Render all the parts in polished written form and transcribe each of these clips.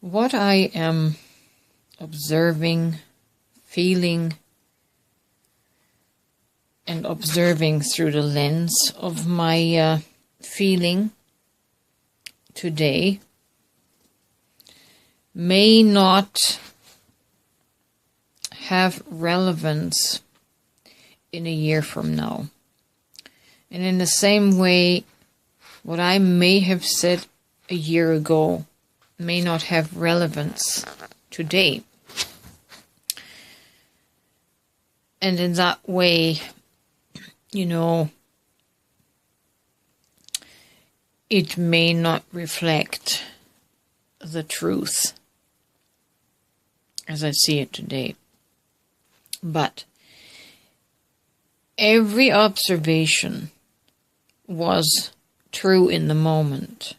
What I am observing, feeling, and observing through the lens of my feeling today may not have relevance in a year from now. And in the same way, what I may have said a year ago may not have relevance today. And in that way, it may not reflect the truth as I see it today. But every observation was true in the moment.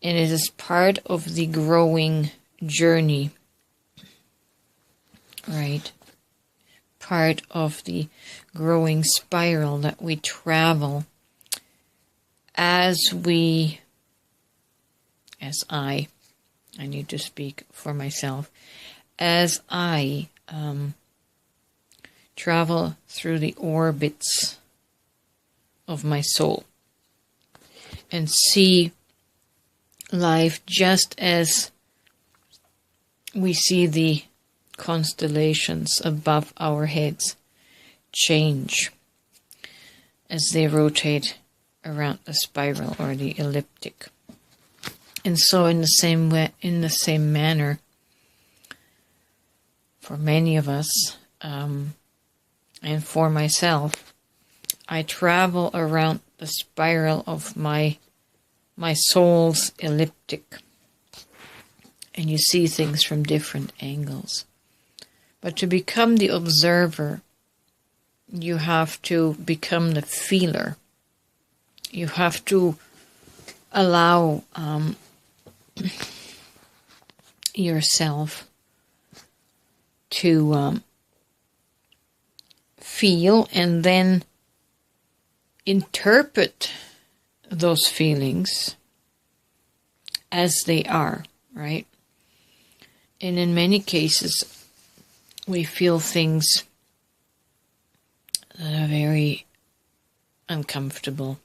And it is part of the growing journey, right? Part of the growing spiral that we travel as I need to speak for myself, as I travel through the orbits of my soul and see life just as we see the constellations above our heads change as they rotate around the spiral or the elliptic. And so in the same way, in the same manner, for many of us, and for myself, I travel around the spiral of my soul's elliptic. And you see things from different angles. But to become the observer, you have to become the feeler. You have to allow yourself to feel and then interpret those feelings as they are, right? And in many cases, we feel things that are very uncomfortable.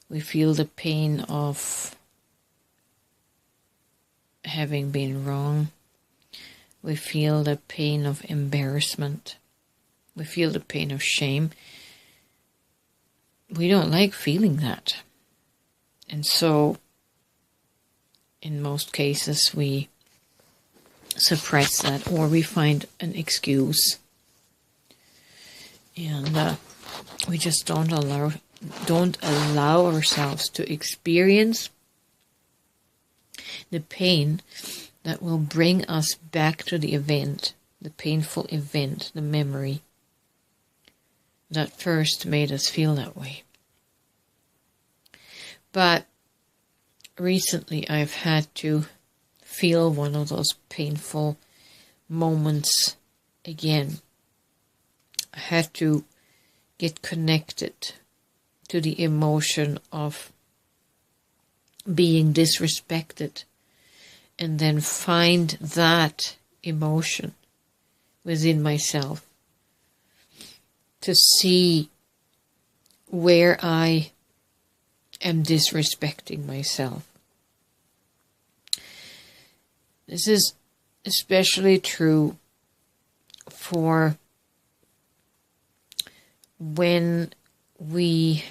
We feel the pain of having been wrong. We feel the pain of embarrassment. We feel the pain of shame. We don't like feeling that. And so, in most cases, we suppress that, or we find an excuse. And we just don't allow ourselves to experience the pain that will bring us back to the event, the painful event, the memory that first made us feel that way. But recently I've had to feel one of those painful moments again. I had to get connected to the emotion of being disrespected and then find that emotion within myself to see where I am disrespecting myself. This is especially true for when we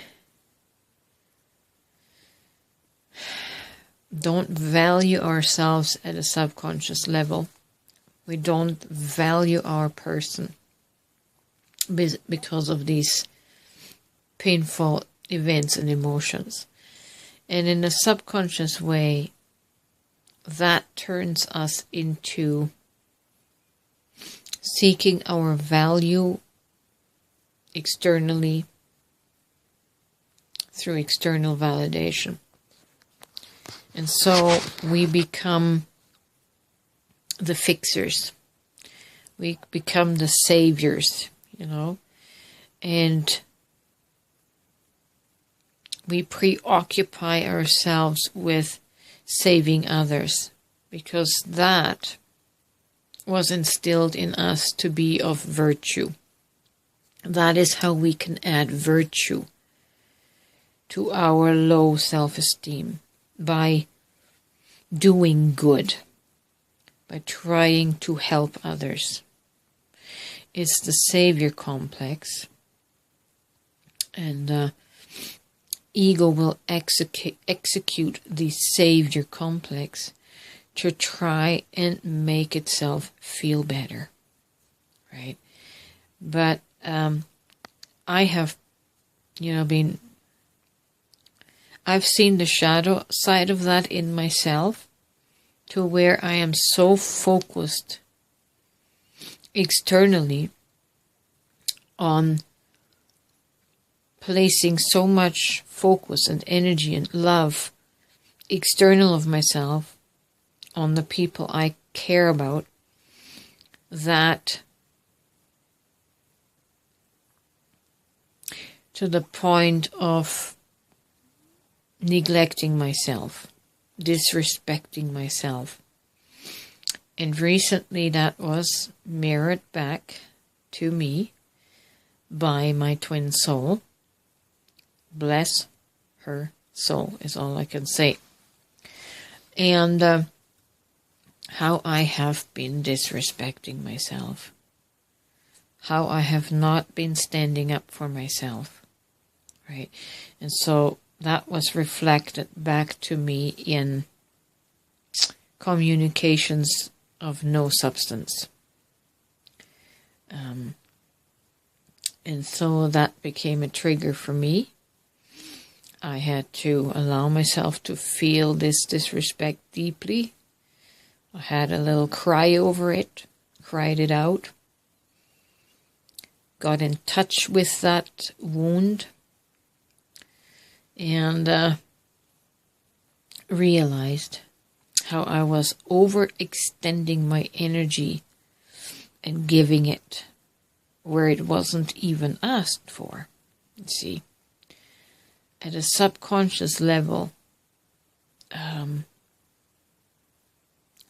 don't value ourselves at a subconscious level. We don't value our person because of these painful events and emotions. And in a subconscious way, that turns us into seeking our value externally through external validation. And so we become the fixers. We become the saviors, and we preoccupy ourselves with saving others, because that was instilled in us to be of virtue. That is how we can add virtue to our low self-esteem, by doing good, by trying to help others. It's the savior complex, and ego will execute the savior complex to try and make itself feel better, right? But I have, I've seen the shadow side of that in myself, to where I am so focused externally on placing so much focus and energy and love external of myself on the people I care about, that to the point of neglecting myself, disrespecting myself. And recently that was mirrored back to me by my twin soul. Bless her soul is all I can say. And how I have been disrespecting myself. How I have not been standing up for myself. Right? And so that was reflected back to me in communications of no substance. And so that became a trigger for me. I had to allow myself to feel this disrespect deeply. I had a little cry over it, cried it out, got in touch with that wound, and realized how I was overextending my energy and giving it where it wasn't even asked for. You see, at a subconscious level,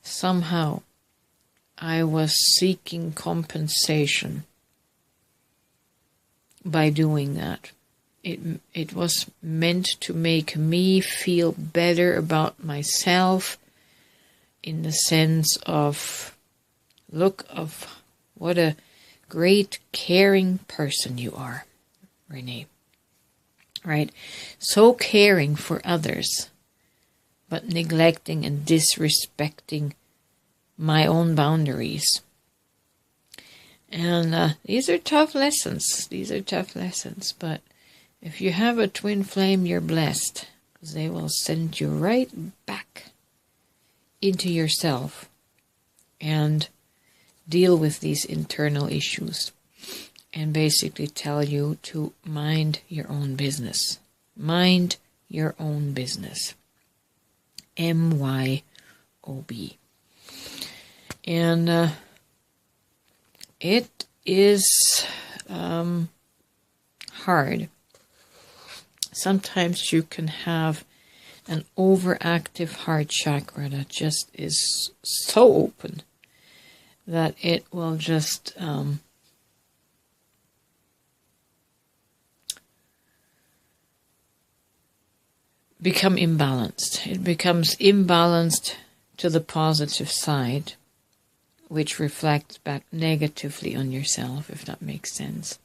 somehow I was seeking compensation by doing that. It was meant to make me feel better about myself, in the sense of, look of what a great caring person you are, Renee. Right? So caring for others, but neglecting and disrespecting my own boundaries. And these are tough lessons. But if you have a twin flame, you're blessed, because they will send you right back into yourself and deal with these internal issues, and basically tell you to mind your own business. Mind your own business. M.Y.O.B. And it is hard. Sometimes you can have an overactive heart chakra that just is so open that it will just become imbalanced. It becomes imbalanced to the positive side, which reflects back negatively on yourself, if that makes sense.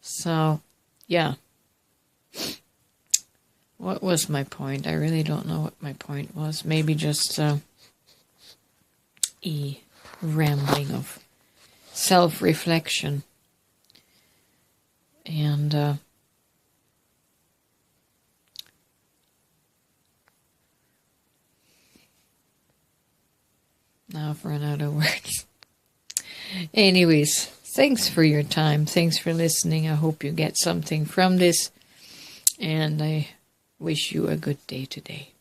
So, yeah. What was my point? I really don't know what my point was. Maybe just a rambling of self-reflection. And now I've run out of words. Anyways, thanks for your time. Thanks for listening. I hope you get something from this. And I wish you a good day today.